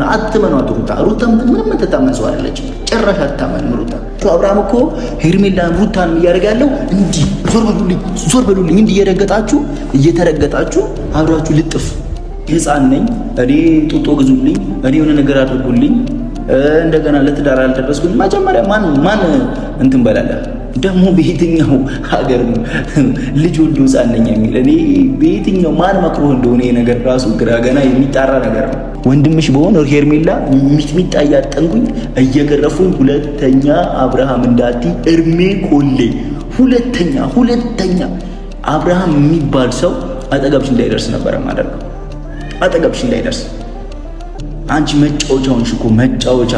አትመኗት። ሩታ ምንም ተታመን ሰው አይደለችም። ጭራሽ አትታመንም ሩታ። አብርሃም እኮ ሄርሜላን ሩታን እያደረገ ያለው እንዲህ ዞር በሉልኝ እንዲህ እየተረገጣችሁ አብራችሁ ልጥፍ። ህፃን ነኝ እኔ ጡጦ ግዙልኝ፣ እኔ የሆነ ነገር አድርጉልኝ፣ እንደገና ለትዳር አልደረስኩኝ። መጀመሪያ ማን እንትን በላለ ደግሞ በየትኛው ሀገር ነው ልጅ ወልዶ ህፃን ነኝ የሚል? እኔ በየትኛው ማን መክሮ እንደሆነ ይሄ ነገር ራሱ ግራ ገና የሚጣራ ነገር ነው። ወንድምሽ በሆነ ሄርሜላ ሚጥሚጣ እያጠንኩኝ እየገረፉኝ ሁለተኛ አብርሃም እንዳቲ እርሜ ኮሌ ሁለተኛ አብርሃም የሚባል ሰው አጠገብሽ እንዳይደርስ ነበረ ማደርገው። አጠገብሽ እንዳይደርስ። አንቺ መጫወቻውን ሽኮ መጫወቻ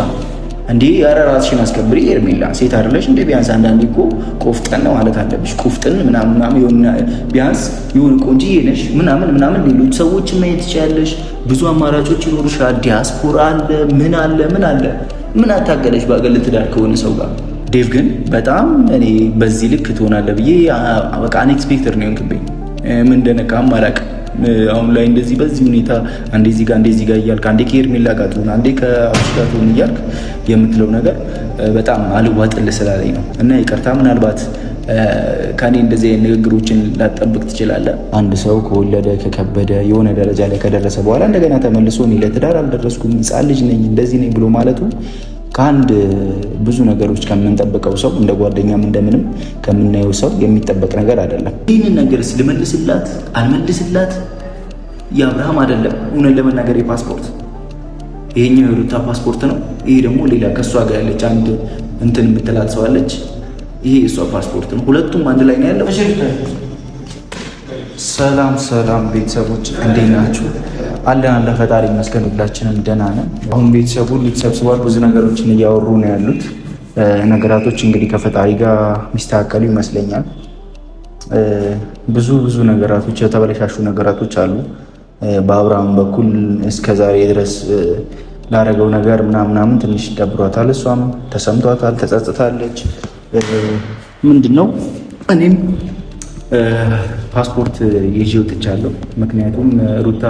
እንዴ! ኧረ ራስሽን አስከብሪ ሄርሜላ። ሴት አይደለሽ እንዴ? ቢያንስ አንዳንዴ እኮ ቆፍጠን ማለት አለብሽ። ቆፍጠን ምናምን የሆነ ቢያንስ የሆነ ቆንጆዬ ነሽ ምናምን ሌሎች ሰዎች ማየት ትችያለሽ። ብዙ አማራጮች ይኖሩሻል። ዲያስፖራ አለ ምን አለ ምን አታገለሽ ባገል ትዳር ከሆነ ሰው ጋር። ዴቭ ግን በጣም እኔ በዚህ ልክ ትሆናለህ ብዬ በቃ አንኤክስፔክተድ ነው የሆንክብኝ። ምን እንደነካም አላውቅም። አሁን ላይ እንደዚህ በዚህ ሁኔታ አንዴ እዚህ ጋር እያልክ አንዴ ከሄርሜላ ጋር ትሆን አንዴ ከአብርሽ ጋር ትሆን እያልክ የምትለው ነገር በጣም አልዋጥልህ ስላለኝ ነው። እና ይቅርታ ምናልባት ከኔ እንደዚህ አይነት ንግግሮችን ላጠብቅ ትችላለህ። አንድ ሰው ከወለደ ከከበደ የሆነ ደረጃ ላይ ከደረሰ በኋላ እንደገና ተመልሶ እኔ ለትዳር አልደረስኩም ሕፃን ልጅ ነኝ እንደዚህ ነኝ ብሎ ማለቱ ከአንድ ብዙ ነገሮች ከምንጠብቀው ሰው እንደ ጓደኛም እንደምንም ከምናየው ሰው የሚጠበቅ ነገር አይደለም። ይህንን ነገር ልመልስላት አልመልስላት የአብርሃም አይደለም። እውነት ለመናገር የፓስፖርት ይሄኛው የሩታ ፓስፖርት ነው። ይሄ ደግሞ ሌላ ከእሷ ጋር ያለች አንድ እንትን የምትላት ሰው አለች። ይሄ የእሷ ፓስፖርት ነው። ሁለቱም አንድ ላይ ነው ያለው። ሰላም ቤተሰቦች እንዴት ናችሁ? አለን ፈጣሪ ይመስገን ሁላችንም ደህና ነን። አሁን ቤተሰቡ ተሰብስቧል። ብዙ ነገሮችን እያወሩ ነው ያሉት። ነገራቶች እንግዲህ ከፈጣሪ ጋር የሚስተካከሉ ይመስለኛል። ብዙ ነገራቶች የተበለሻሹ ነገራቶች አሉ። በአብርሃም በኩል እስከዛሬ ድረስ ላደረገው ነገር ምናምን ትንሽ ደብሯታል። እሷም ተሰምቷታል፣ ተጸጽታለች። ምንድነው እኔም ፓስፖርት ይዤ ወጥቻለሁ። ምክንያቱም ሩታ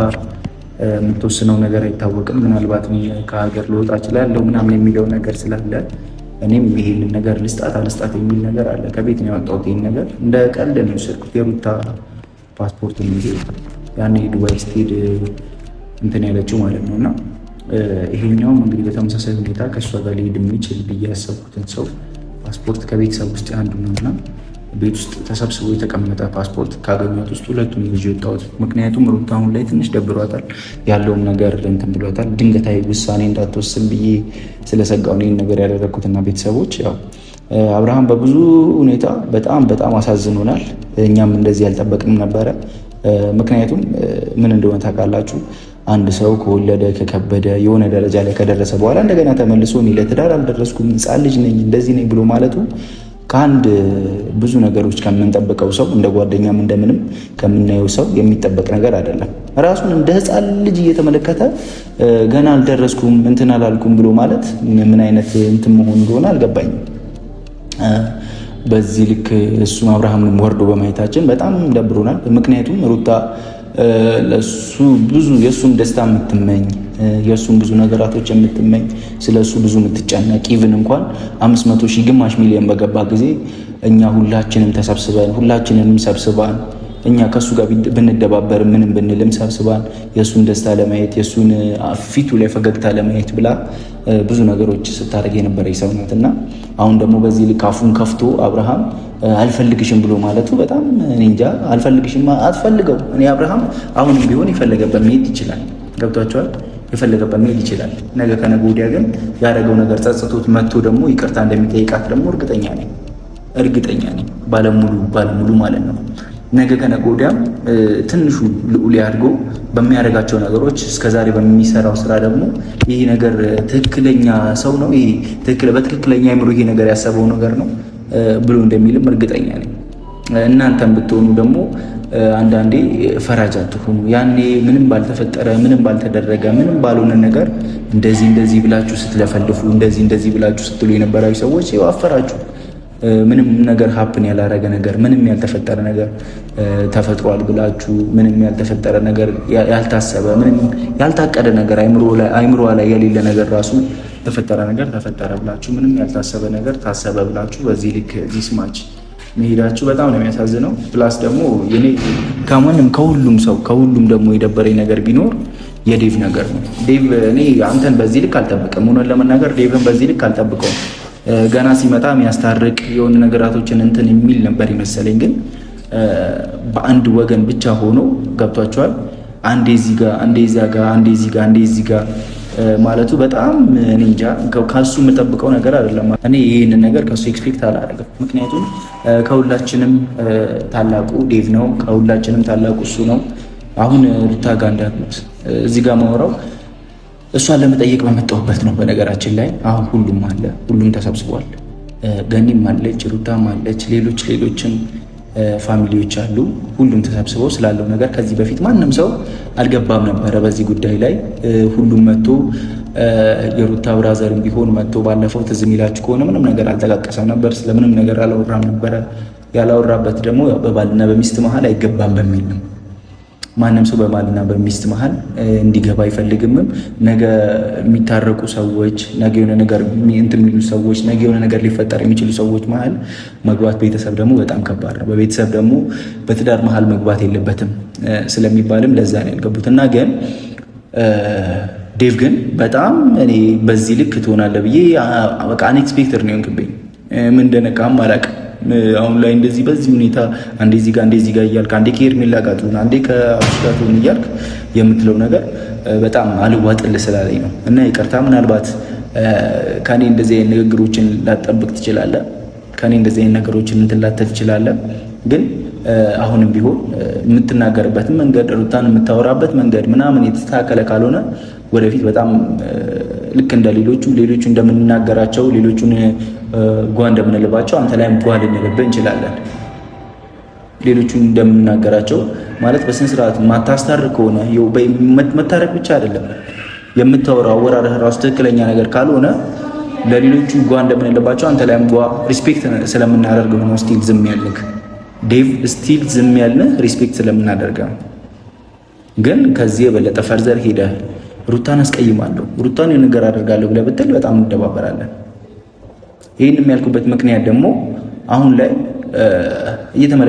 የምትወስነው ነገር አይታወቅም። ምናልባትም ከሀገር ልወጣ እችላለሁ ምናምን የሚለው ነገር ስላለ እኔም ይሄንን ነገር ልስጣት አልስጣት የሚል ነገር አለ። ከቤት ነው ያወጣሁት። ይሄን ነገር እንደ ቀልድ ነው የወሰድኩት። የሩታ ፓስፖርት ነው ያኔ ዱባይ ስትሄድ እንትን ያለችው ማለት ነው። እና ይሄኛውም እንግዲህ በተመሳሳይ ሁኔታ ከእሷ ጋር ሊሄድ የሚችል ብዬ ያሰብኩትን ሰው ፓስፖርት ከቤተሰብ ውስጥ አንዱ ነው እና ቤት ውስጥ ተሰብስቦ የተቀመጠ ፓስፖርት ካገኘሁት ውስጥ ሁለቱን ይዤ ወጣሁት። ምክንያቱም ሩታ አሁን ላይ ትንሽ ደብሯታል፣ ያለውን ነገር እንትን ብሏታል። ድንገታዊ ውሳኔ እንዳትወስን ብዬ ስለሰጋሁ ነው ይህን ነገር ያደረግኩትና ቤተሰቦች ያው አብርሃም በብዙ ሁኔታ በጣም አሳዝኖናል። እኛም እንደዚህ ያልጠበቅንም ነበረ። ምክንያቱም ምን እንደሆነ ታውቃላችሁ? አንድ ሰው ከወለደ ከከበደ የሆነ ደረጃ ላይ ከደረሰ በኋላ እንደገና ተመልሶ እኔ ለትዳር አልደረስኩም ሕፃን ልጅ ነኝ እንደዚህ ነኝ ብሎ ማለቱ ከአንድ ብዙ ነገሮች ከምንጠብቀው ሰው እንደ ጓደኛም እንደምንም ከምናየው ሰው የሚጠበቅ ነገር አይደለም። ራሱን እንደ ሕፃን ልጅ እየተመለከተ ገና አልደረስኩም እንትን አላልኩም ብሎ ማለት ምን አይነት እንትን መሆን እንደሆነ አልገባኝም። በዚህ ልክ እሱም አብርሃምንም ወርዶ በማየታችን በጣም ደብሮናል። ምክንያቱም ሩታ ለሱ ብዙ የሱን ደስታ የምትመኝ የሱን ብዙ ነገራቶች የምትመኝ ስለሱ ብዙ የምትጨነቅ ኢቭን እንኳን 500,000 ግማሽ ሚሊዮን በገባ ጊዜ እኛ ሁላችንንም ሰብስባን እኛ ከሱ ጋር ብንደባበር ምንም ብንልም ሰብስባን የሱን ደስታ ለማየት የሱን ፊቱ ላይ ፈገግታ ለማየት ብላ ብዙ ነገሮች ስታደርግ የነበረች ሰው ናት እና አሁን ደግሞ በዚህ ልክ አፉን ከፍቶ አብርሃም አልፈልግሽም ብሎ ማለቱ በጣም እንጃ። አልፈልግሽም አትፈልገው። እኔ አብርሃም አሁንም ቢሆን የፈለገበት መሄድ ይችላል። ገብቷቸዋል። የፈለገበት መሄድ ይችላል። ነገ ከነገ ወዲያ ግን ያደረገው ነገር ጸጽቶት መጥቶ ደግሞ ይቅርታ እንደሚጠይቃት ደግሞ እርግጠኛ ነኝ። ባለሙሉ ማለት ነው። ነገ ከነገ ወዲያም ትንሹ ልዑል አድጎ በሚያደርጋቸው ነገሮች እስከዛሬ በሚሰራው ስራ ደግሞ ይሄ ነገር ትክክለኛ ሰው ነው፣ በትክክለኛ አይምሮ ይሄ ነገር ያሰበው ነገር ነው ብሎ እንደሚልም እርግጠኛ ነኝ። እናንተም ብትሆኑ ደግሞ አንዳንዴ ፈራጅ አትሆኑ። ያኔ ምንም ባልተፈጠረ ምንም ባልተደረገ ምንም ባልሆነ ነገር እንደዚህ ብላችሁ ስትለፈልፉ እንደዚህ ብላችሁ ስትሉ የነበራችሁ ሰዎች ይኸው አፈራችሁ። ምንም ነገር ሀፕን ያላረገ ነገር ምንም ያልተፈጠረ ነገር ተፈጥሯል ብላችሁ ምንም ያልተፈጠረ ነገር ያልታሰበ ምንም ያልታቀደ ነገር አይምሮ ላይ የሌለ ነገር ራሱ ተፈጠረ ነገር ተፈጠረ ብላችሁ ምንም ያልታሰበ ነገር ታሰበ ብላችሁ በዚህ ልክ ዚስ ማች መሄዳችሁ በጣም ነው የሚያሳዝነው። ፕላስ ደግሞ እኔ ከሁሉም ደግሞ የደበረኝ ነገር ቢኖር የዴቭ ነገር ነው። ዴቭ እኔ አንተን በዚህ ልክ አልጠብቅም። እውነት ለመናገር ዴቭን በዚህ ልክ አልጠብቀውም። ገና ሲመጣ የሚያስታርቅ የሆኑ ነገራቶችን እንትን የሚል ነበር ይመሰለኝ። ግን በአንድ ወገን ብቻ ሆኖ ገብቷቸዋል። አንዴ እዚህ ጋር፣ አንዴ እዚያ ጋር፣ አንዴ እዚህ ጋር፣ አንዴ እዚህ ጋር ማለቱ በጣም እኔ እንጃ ከሱ የምጠብቀው ነገር አይደለም። እኔ ይህንን ነገር ከሱ ኤክስፔክት አላደርግም። ምክንያቱም ከሁላችንም ታላቁ ዴቭ ነው፣ ከሁላችንም ታላቁ እሱ ነው። አሁን ሩታ ጋር እንዳትሉት እዚህ ጋር ማወራው እሷን ለመጠየቅ በመጣሁበት ነው። በነገራችን ላይ አሁን ሁሉም ተሰብስቧል። ገኒም አለች፣ ሩታም አለች፣ ሌሎችም ፋሚሊዎች አሉ። ሁሉም ተሰብስበው ስላለው ነገር ከዚህ በፊት ማንም ሰው አልገባም ነበረ በዚህ ጉዳይ ላይ። ሁሉም መጥቶ የሩታ ብራዘርም ቢሆን መጥቶ ባለፈው ትዝ የሚላችሁ ከሆነ ምንም ነገር አልጠቃቀሰም ነበር፣ ስለምንም ነገር አላወራም ነበረ። ያላወራበት ደግሞ በባልና በሚስት መሀል አይገባም በሚል ነው። ማንም ሰው በባልና በሚስት መሀል እንዲገባ አይፈልግምም። ነገ የሚታረቁ ሰዎች፣ ነገ የሆነ ነገር እንትን የሚሉ ሰዎች፣ ነገ የሆነ ነገር ሊፈጠር የሚችሉ ሰዎች መሀል መግባት ቤተሰብ ደግሞ በጣም ከባድ ነው። በቤተሰብ ደግሞ በትዳር መሀል መግባት የለበትም ስለሚባልም ለዛ ነው ያልገቡት። እና ግን ዴቭ ግን በጣም እኔ በዚህ ልክ ትሆናለህ ብዬ በቃ አንኤክስፔክተድ ነው የሆንክብኝ። ምን እንደነቃም አላውቅም። አሁን ላይ እንደዚህ በዚህ ሁኔታ አንዴ እዚህ ጋር እያልክ አንዴ ከሄርሜላ ጋር ትሁን አንዴ ከአብርሽ ጋር ትሁን እያልክ የምትለው ነገር በጣም አልዋጥልህ ስላለኝ ነው። እና ይቅርታ፣ ምናልባት ከኔ እንደዚህ አይነት ንግግሮችን ላጠብቅ ትችላለህ፣ ከኔ እንደዚህ አይነት ነገሮችን እንትን ላተል ትችላለህ። ግን አሁንም ቢሆን የምትናገርበት መንገድ፣ ሩታን የምታወራበት መንገድ ምናምን የተስተካከለ ካልሆነ ወደፊት በጣም ልክ እንደ ሌሎቹ እንደምንናገራቸው ሌሎቹን ጓ እንደምንልባቸው አንተ ላይም ጓ ልንልብህ እንችላለን። ሌሎቹን እንደምንናገራቸው ማለት በስነ ስርዓት ማታስታርቅ ከሆነ መታረቅ ብቻ አይደለም የምታወራው አወራረህ ራሱ ትክክለኛ ነገር ካልሆነ ለሌሎቹ ጓ እንደምንልባቸው አንተ ላይም ጓ ሪስፔክት ስለምናደርግ ሆኖ ስቲል ዝም ያልንክ ዴቭ ስቲል ዝም ያልን ሪስፔክት ስለምናደርግ ነው። ግን ከዚህ የበለጠ ፈርዘር ሄደህ ሩታን አስቀይማለሁ ሩታን ነገር አደርጋለሁ ብለህ ብትል በጣም እንደባበራለን። ይህን የሚያልኩበት ምክንያት ደግሞ አሁን ላይ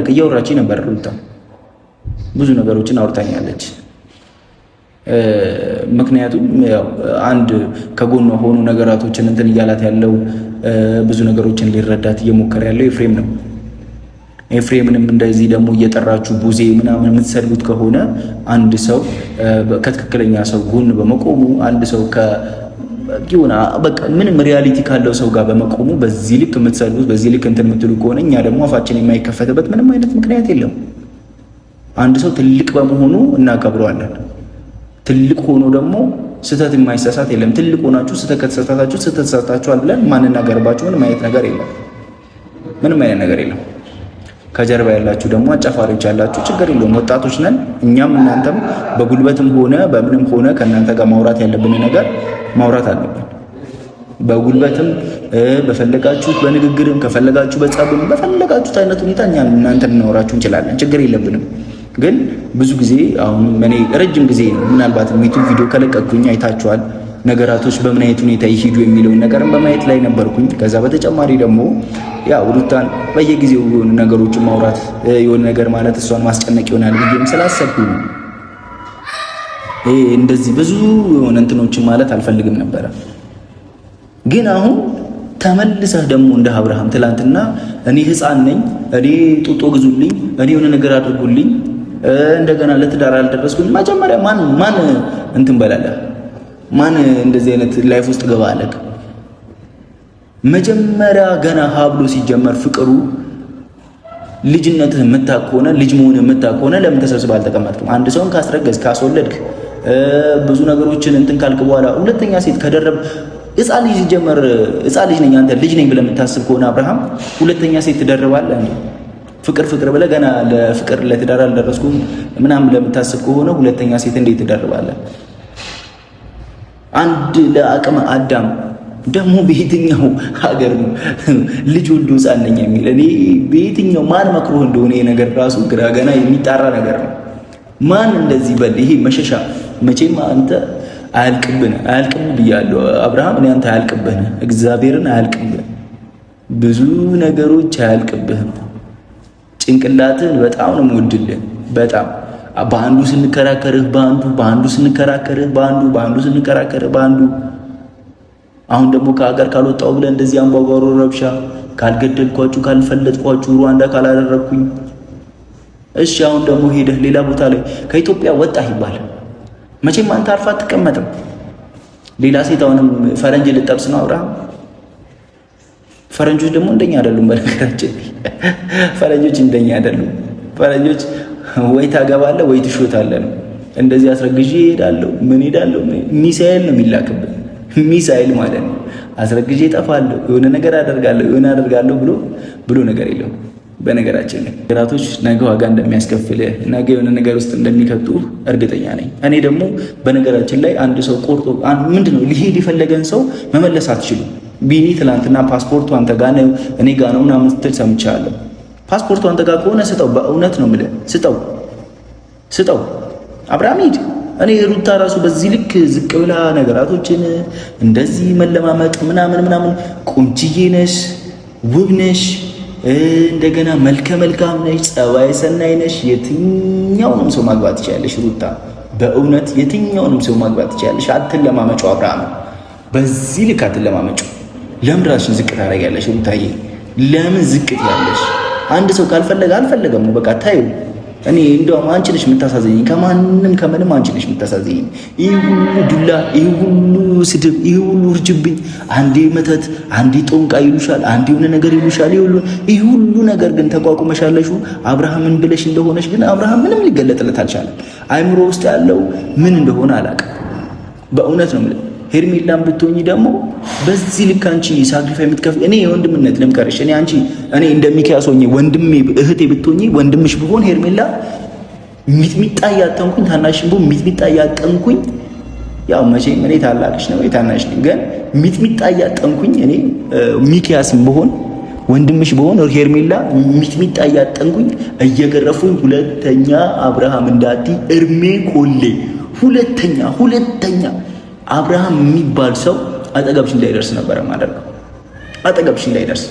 እያወራችኝ ነበር። ሩታ ብዙ ነገሮችን አውርታኛለች። ምክንያቱም አንድ ከጎኗ ሆኑ ነገራቶችን እንትን እያላት ያለው ብዙ ነገሮችን ሊረዳት እየሞከረ ያለው ኤፍሬም ነው። ኤፍሬምንም እንደዚህ ደግሞ እየጠራችሁ ቡዜ ምናምን የምትሰድቡት ከሆነ አንድ ሰው ከትክክለኛ ሰው ጎን በመቆሙ አንድ ሰው ሆነ በቃ ምንም ሪያሊቲ ካለው ሰው ጋር በመቆሙ በዚህ ልክ የምትሰድቡት በዚህ ልክ እንትን የምትሉ ከሆነ እኛ ደግሞ አፋችን የማይከፈትበት ምንም አይነት ምክንያት የለም። አንድ ሰው ትልቅ በመሆኑ እናከብረዋለን። ትልቅ ሆኖ ደግሞ ስህተት የማይሳሳት የለም። ትልቅ ሆናችሁ ስህተት ከተሳሳታችሁ ስህተት ተሳሳታችኋል ብለን ማንናገርባችሁ ምንም አይነት ነገር የለም። ከጀርባ ያላችሁ ደግሞ አጫፋሪዎች ያላችሁ ችግር የለውም። ወጣቶች ነን እኛም እናንተም በጉልበትም ሆነ በምንም ሆነ ከእናንተ ጋር ማውራት ያለብን ነገር ማውራት አለብን። በጉልበትም በፈለጋችሁት በንግግርም ከፈለጋችሁ በጸብም በፈለጋችሁት አይነት ሁኔታ እኛ እናንተን እናወራችሁ እንችላለን። ችግር የለብንም። ግን ብዙ ጊዜ አሁን እኔ ረጅም ጊዜ ነው ምናልባት ዩቲዩብ ቪዲዮ ከለቀቅኩኝ አይታችኋል። ነገራቶች በምን አይነት ሁኔታ ይሄዱ የሚለውን ነገርም በማየት ላይ ነበርኩኝ። ከዛ በተጨማሪ ደግሞ ያው ሩታን በየጊዜው የሆኑ ነገሮችን ማውራት የሆነ ነገር ማለት እሷን ማስጨነቅ ይሆናል ብዬም ስላሰብኩኝ ነው። እንደዚህ ብዙ የሆነ እንትኖችን ማለት አልፈልግም ነበረ። ግን አሁን ተመልሰህ ደግሞ እንደ አብርሃም ትላንትና እኔ ሕፃን ነኝ፣ እኔ ጡጦ ግዙልኝ፣ እኔ የሆነ ነገር አድርጉልኝ፣ እንደገና ለትዳር አልደረስኩኝ። መጀመሪያ ማን እንትን በላለህ? ማን እንደዚህ አይነት ላይፍ ውስጥ ገባ አለክ? መጀመሪያ ገና ሀብሎ ሲጀመር ፍቅሩ ልጅነትህ የምታውቅ ከሆነ ልጅ መሆን የምታውቅ ከሆነ ለምን ተሰብስበህ አልተቀመጥክም? አንድ ሰውን ካስረገዝ ካስወለድክ ብዙ ነገሮችን እንትን ካልክ በኋላ ሁለተኛ ሴት ከደረብ ሕፃን ልጅ ሲጀመር ሕፃን ልጅ ነኝ አንተ ልጅ ነኝ ብለህ የምታስብ ከሆነ አብርሃም ሁለተኛ ሴት ትደርባለህ እንዴ? ፍቅር ብለህ ገና ለፍቅር ለትዳር አልደረስኩም ምናምን ብለህ የምታስብ ከሆነ ሁለተኛ ሴት እንዴት ትደርባለህ? አንድ ለአቅመ አዳም ደግሞ በየትኛው ሀገር ነው ልጅ ወልዶ ሕፃን ነኝ የሚል? እኔ በየትኛው ማን መክሮ እንደሆነ ይሄ ነገር ራሱ ግራ ገና የሚጣራ ነገር ነው። ማን እንደዚህ በል ይሄ መሸሻ መቼም አንተ አያልቅብህ ብያለሁ አብርሃም። እኔ አንተ አያልቅብህ እግዚአብሔርን አያልቅብህ፣ ብዙ ነገሮች አያልቅብህም። ጭንቅላትን በጣም ነው የምወድልህ። በጣም በአንዱ ስንከራከርህ በአንዱ ስንከራከርህ በአንዱ አሁን ደግሞ ከሀገር ካልወጣው ብለህ እንደዚህ አምባጓሮ ረብሻ፣ ካልገደልኳችሁ ካልፈለጥኳችሁ ሩዋንዳ ካላደረግኩኝ። እሺ አሁን ደግሞ ሄደህ ሌላ ቦታ ላይ ከኢትዮጵያ ወጣህ ይባላል። መቼም አንተ አርፋ አትቀመጥም። ሌላ ሴት አሁንም ፈረንጅ ልጠብስ ነው አብርሃም። ፈረንጆች ደግሞ እንደኛ አይደሉም። በነገራችን ፈረንጆች እንደኛ አይደሉም። ፈረንጆች ወይ ታገባለህ ወይ ትሾታለህ ነው። እንደዚህ አስረግዤ እሄዳለሁ ሚሳኤል ነው የሚላክብህ። ሚሳኤል ማለት ነው። አስረግዤ እጠፋለሁ፣ የሆነ ነገር አደርጋለሁ ብሎ ነገር የለውም። በነገራችን ላይ ነገራቶች ነገ ዋጋ እንደሚያስከፍልህ ነገ የሆነ ነገር ውስጥ እንደሚከቱ እርግጠኛ ነኝ። እኔ ደግሞ በነገራችን ላይ አንድ ሰው ቆርጦ ምንድነው ሊሄድ የፈለገን ሰው መመለስ አትችሉም። ቢኒ ትላንትና ፓስፖርቱ አንተ ጋር ነው እኔ ጋር ነው ምናምን ስትል ሰምቻለሁ። ፓስፖርቱ አንተ ጋር ከሆነ ስጠው፣ በእውነት ነው የምልህ ስጠው። አብርሃም ሂድ። እኔ ሩታ ራሱ በዚህ ልክ ዝቅ ብላ ነገራቶችን እንደዚህ መለማመጥ ምናምን ቁንጅዬ ነሽ፣ ውብ ነሽ፣ እንደገና መልከ መልካም ነሽ፣ ጸባይ ሰናይ ነሽ። የትኛውንም ሰው ማግባት ትችላለሽ ሩታ፣ በእውነት የትኛውንም ሰው ማግባት ትችላለሽ። አትለማመጪው አብርሃም፣ በዚህ ልክ አትለማመጪው። ለምን ራስሽን ዝቅ ታደርጊያለሽ ሩታዬ? ለምን ዝቅ ትያለሽ? አንድ ሰው ካልፈለገ አልፈለገም ነው በቃ ታዩ። እኔ እንደውም አንቺ ነሽ የምታሳዝኝ፣ ከምንም አንቺ ነሽ የምታሳዝኝ። ይህ ሁሉ ዱላ፣ ይህ ሁሉ ስድብ፣ ይህ ሁሉ ውርጅብኝ፣ አንዴ መተት፣ አንዴ ጦንቃ ይሉሻል፣ አንዴ የሆነ ነገር ይሉሻል። ይህ ሁሉ ነገር ግን ተቋቁመሻለሽ አብርሃምን ብለሽ እንደሆነሽ። ግን አብርሃም ምንም ሊገለጥለት አልቻለም። አይምሮ ውስጥ ያለው ምን እንደሆነ አላውቅም። በእውነት ነው የምልህ። ሄርሜላን ብትሆኚ ደግሞ በዚህ ልክ አንቺ ሳክሪፋይ የምትከፍል እኔ የወንድምነት ልምከርሽ። እኔ እንደሚኪያስ ሆኜ ወንድሜ እህቴ ብትሆኚ ወንድምሽ ብሆን ሄርሜላ ሚጥሚጣ እያጠንኩኝ ታናሽን ብሆን ሚጥሚጣ እያጠንኩኝ፣ ያው መቼም እኔ ታላቅሽ ነው ታናሽ ነኝ፣ ግን ሚጥሚጣ እያጠንኩኝ እኔ ሚኪያስም ብሆን ወንድምሽ ብሆን ሄርሜላ ሚጥሚጣ እያጠንኩኝ እየገረፉኝ ሁለተኛ አብርሃም እንዳቲ እርሜ ኮሌ ሁለተኛ አብርሃም የሚባል ሰው አጠገብሽ እንዳይደርስ ነበረ ማደርገው። አጠገብሽ እንዳይደርስ።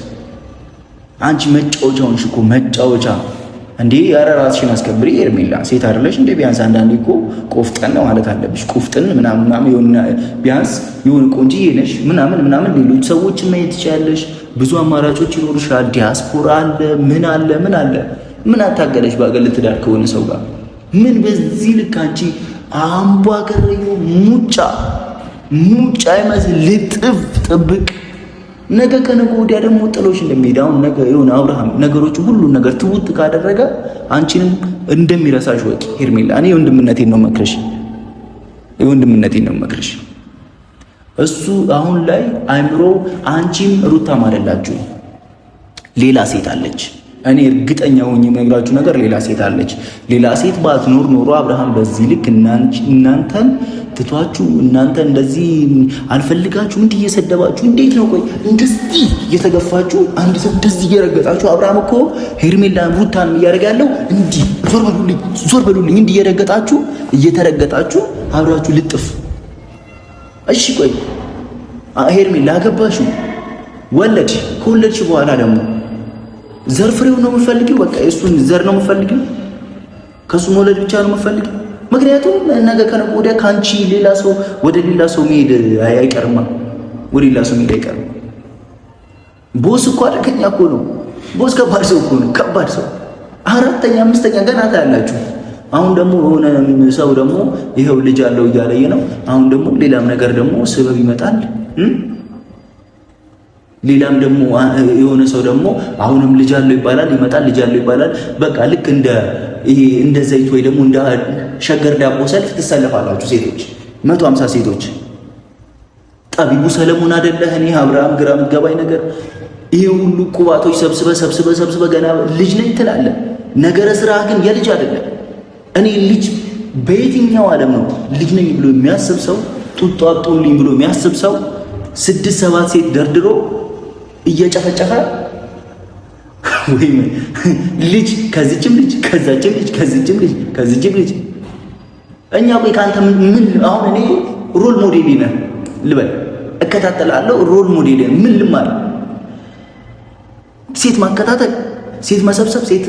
አንቺ መጫወቻ ሆንሽ እኮ መጫወቻ እንዴ! ኧረ ራስሽን አስከብሪ ሄርሜላ። ሴት አይደለሽ እንዴ? ቢያንስ አንዳንዴ እኮ ቆፍጠን ማለት አለብሽ። ቆፍጥን ምናምን የሆነ ቢያንስ የሆነ ቆንጆዬ ነሽ ምናምን ሌሎች ሰዎችን ማየት ትችያለሽ። ብዙ አማራጮች ይኖርሻል። ዲያስፖራ አለ ምን አለ። ምን አታገለሽ በአገር ልትዳር ከሆነ ሰው ጋር? ምን በዚህ ልክ አንቺ አምባገረዩ ሙጫ ይመስል ልጥፍ ጥብቅ። ነገ ከነገ ወዲያ ደግሞ ጥሎሽ እንደሚሄድ አሁን ነገ የሆነ አብርሃም ነገሮችን ሁሉን ነገር ትውጥ ካደረገ አንቺንም እንደሚረሳሽ ወቂ ሄርሜላ። እኔ የወንድምነቴን ነው መክረሽ። እሱ አሁን ላይ አይምሮ አንቺም ሩታም አይደላችሁ፣ ሌላ ሴት አለች። እኔ እርግጠኛ ሆኜ የምነግራችሁ ነገር ሌላ ሴት አለች። ሌላ ሴት ባትኖር ኖሮ አብርሃም በዚህ ልክ እናንተን ትቷችሁ እናንተ እንደዚህ አልፈልጋችሁም እንዲህ እየሰደባችሁ እንዴት ነው ቆይ እንደዚህ እየተገፋችሁ አንድ ሰው እንደዚህ እየረገጣችሁ። አብርሃም እኮ ሄርሜላን ሩታን እያደረገ ያለው እንዲህ ዞር በሉልኝ እንዲህ እየተረገጣችሁ አብራችሁ ልጥፍ። እሺ ቆይ ሄርሜላ አገባሽው፣ ወለድሽ። ከወለድሽ በኋላ ደግሞ ዘር ፍሬው ነው የምፈልጊው? በቃ እሱን ዘር ነው የምፈልጊው? ከሱ መውለድ ብቻ ነው የምፈልጊው? ምክንያቱም ነገ ከነገ ወዲያ ካንቺ ሌላ ሰው ወደ ሌላ ሰው መሄድ አይቀርማ። ወደ ሌላ ሰው መሄድ አይቀርም። ቦስ እኮ አደገኛ እኮ ነው። ቦስ ከባድ ሰው እኮ ነው። ከባድ ሰው አራተኛ አምስተኛ ገና ታያላችሁ። አሁን ደግሞ የሆነ ሰው ደግሞ ይሄው ልጅ አለው እያለየ ነው። አሁን ደግሞ ሌላም ነገር ደግሞ ስበብ ይመጣል። ሌላም ደግሞ የሆነ ሰው ደግሞ አሁንም ልጅ አለው ይባላል፣ ይመጣል ልጅ አለው ይባላል። በቃ ልክ እንደ ዘይት ወይ ደግሞ እንደ ሸገር ዳቦ ሰልፍ ትሰለፋላችሁ ሴቶች፣ 150 ሴቶች። ጠቢቡ ሰለሞን አይደለህ? እኔ አብርሃም ግራ የምትገባኝ ነገር ይሄ ሁሉ ቁባቶች ሰብስበ ገና ልጅ ነኝ ትላለህ። ነገረ ስራ ግን የልጅ አይደለም። እኔ ልጅ በየትኛው ዓለም ነው ልጅ ነኝ ብሎ የሚያስብ ሰው ጡጦ አጡልኝ ብሎ የሚያስብ ሰው 6-7 ሴት ደርድሮ እየጨፈጨፈ ወይ ልጅ ከዚችም ልጅ ከዛችም ልጅ ከዚችም ልጅ ከዚችም ልጅ እኛ ቆይ ካንተ ምን አሁን እኔ ሮል ሞዴል ነህ ልበል እከታተላለሁ ሮል ሞዴል ምን ልማር ሴት ማከታተል ሴት መሰብሰብ ሴት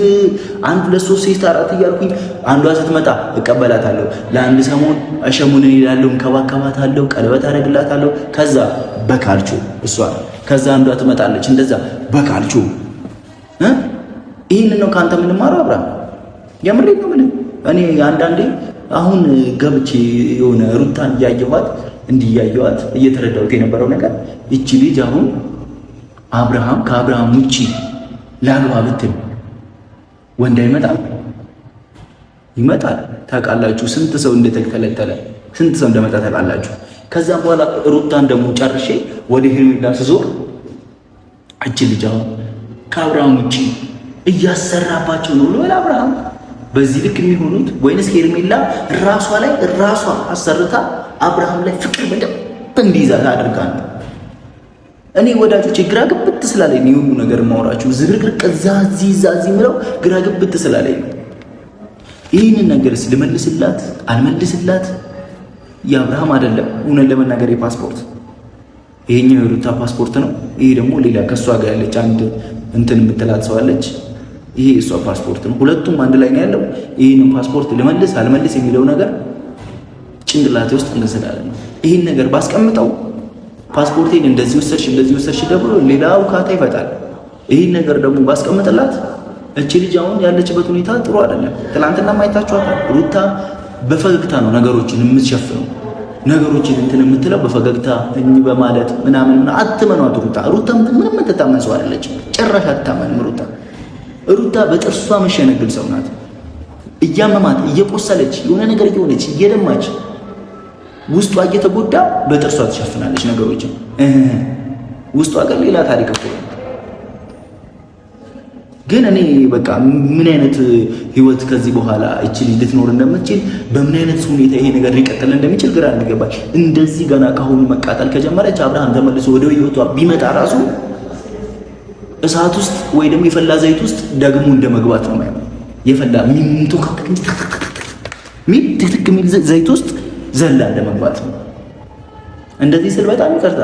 1 2 3 ሴት 4 እያልኩኝ አንዷ ስትመጣ እቀበላታለሁ ለአንድ ሰሞን አሸሙን እላለሁ እንከባከባታለሁ ቀለበት አደርግላታለሁ ከዛ በካልቾ እሷ ከዛ አንዷ ትመጣለች እንደዛ በካልቾ ይሄን ነው ካንተ ምን ማረው አብራም የምሬ ነው ምን እኔ አንዳንዴ አሁን ገብቼ የሆነ ሩታን ያያየዋት እንዲያያዋት እየተረዳሁት የነበረው ነገር እቺ ልጅ አሁን አብርሃም ከአብርሃም ውጪ ላግባ ብትል ወንድ አይመጣም ይመጣል ታውቃላችሁ ስንት ሰው እንደተከለተለ ስንት ሰው እንደመጣ ታውቃላችሁ ከዛም በኋላ ሩታን ደግሞ ጨርሼ ወደ ሄርሜላ ስዞር እቺ ልጅ አሁን ከአብርሃም ውጪ እያሰራባቸው ነው ብሎ አብርሃም በዚህ ልክ የሚሆኑት ወይንስ ሄርሜላ ራሷ ላይ ራሷ አሰርታ አብርሃም ላይ ፍቅር በደንብ እንዲይዛት አድርጋ ነው እኔ ወዳጆቼ ግራ ግብት ስላለኝ ነው ሁሉ ነገር ማውራችሁ ዝርግርቅ ዛዚ ምለው ግራ ግብት ስላለኝ ነው ይህንን ነገርስ ልመልስላት አልመልስላት የአብርሃም አይደለም እውነት ለመናገር የፓስፖርት ይሄኛው የሩታ ፓስፖርት ነው ይሄ ደግሞ ሌላ ከሷ ጋር ያለች አንድ እንትን የምትላት ሰው አለች ይሄ እሷ ፓስፖርት ነው ሁለቱም አንድ ላይ ነው ያለው ይሄንን ፓስፖርት ልመልስ አልመልስ የሚለው ነገር ጭንቅላቴ ውስጥ እንደሰላለ ነው ይሄን ነገር ባስቀምጠው ፓስፖርቴን እንደዚህ ወሰድሽ ደብሮ ሌላው ካታ ይፈጣል ይሄን ነገር ደግሞ ባስቀምጥላት እቺ ልጅ አሁን ያለችበት ሁኔታ ጥሩ አይደለም ትላንትና ማይታችኋታል ሩታ በፈገግታ ነው ነገሮችን የምትሸፍነው ነገሮችን እንትን የምትለው በፈገግታ እኝ በማለት ምናምን አትመኗት ሩታ ምንም ተታመን ሰው አይደለችም ጭራሽ አትታመንም ሩታ በጥርሷ መሸነግል ሰው ናት እያመማት እየቆሰለች የሆነ ነገር እየሆነች እየደማች ውስጧ እየተጎዳ በጥርሷ ትሸፍናለች ነገሮችን ውስጧ ግን ሌላ ታሪክ እኮ ግን እኔ በቃ ምን አይነት ህይወት ከዚህ በኋላ እቺ ልጅ ልትኖር እንደምትችል በምን አይነት ሁኔታ ይሄ ነገር ሊቀጥል እንደሚችል ግራ እንገባል እንደዚህ ገና ካሁኑ መቃጠል ከጀመረች አብርሃም ተመልሶ ወደ ህይወቷ ቢመጣ ራሱ እሳት ውስጥ ወይ ደግሞ የፈላ ዘይት ውስጥ ደግሞ እንደመግባት ነው ማለት የፈላ ሚንቶ ትክክ ሚል ዘይት ውስጥ ዘላ እንደመግባት ነው እንደዚህ ስል በጣም ይቀርታ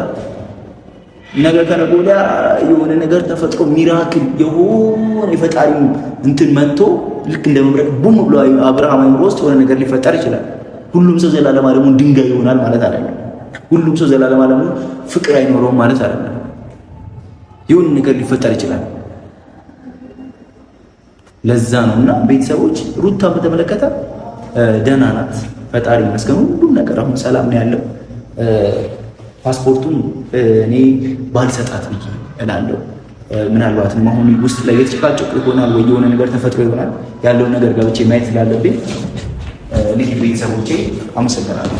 ነገር ከነገ ወዲያ የሆነ ነገር ተፈጥሮ ሚራክል የሆነ የፈጣሪ እንትን መጥቶ ልክ እንደመብረቅ ቡም ብሎ አብርሃም አይምሮ ውስጥ የሆነ ነገር ሊፈጠር ይችላል ሁሉም ሰው ዘላለም ዓለሙን ድንጋይ ይሆናል ማለት አይደለም ሁሉም ሰው ዘላለም ዓለሙን ፍቅር አይኖረውም ማለት አይደለም የሆነ ነገር ሊፈጠር ይችላል ለዛ ነውና ቤተሰቦች ሩታ በተመለከተ ደህና ናት ፈጣሪ ይመስገን ሁሉም ነገር አሁን ሰላም ነው ያለው ፓስፖርቱን እኔ ባልሰጣት ብዬ እላለሁ ምናልባትም አሁን ውስጥ ላይ የተጨቃጨቁ ይሆናል ወይ የሆነ ነገር ተፈጥሮ ይሆናል ያለውን ነገር ገብቼ ማየት ስላለብኝ ልጅ ቤተሰቦቼ አመሰግናለሁ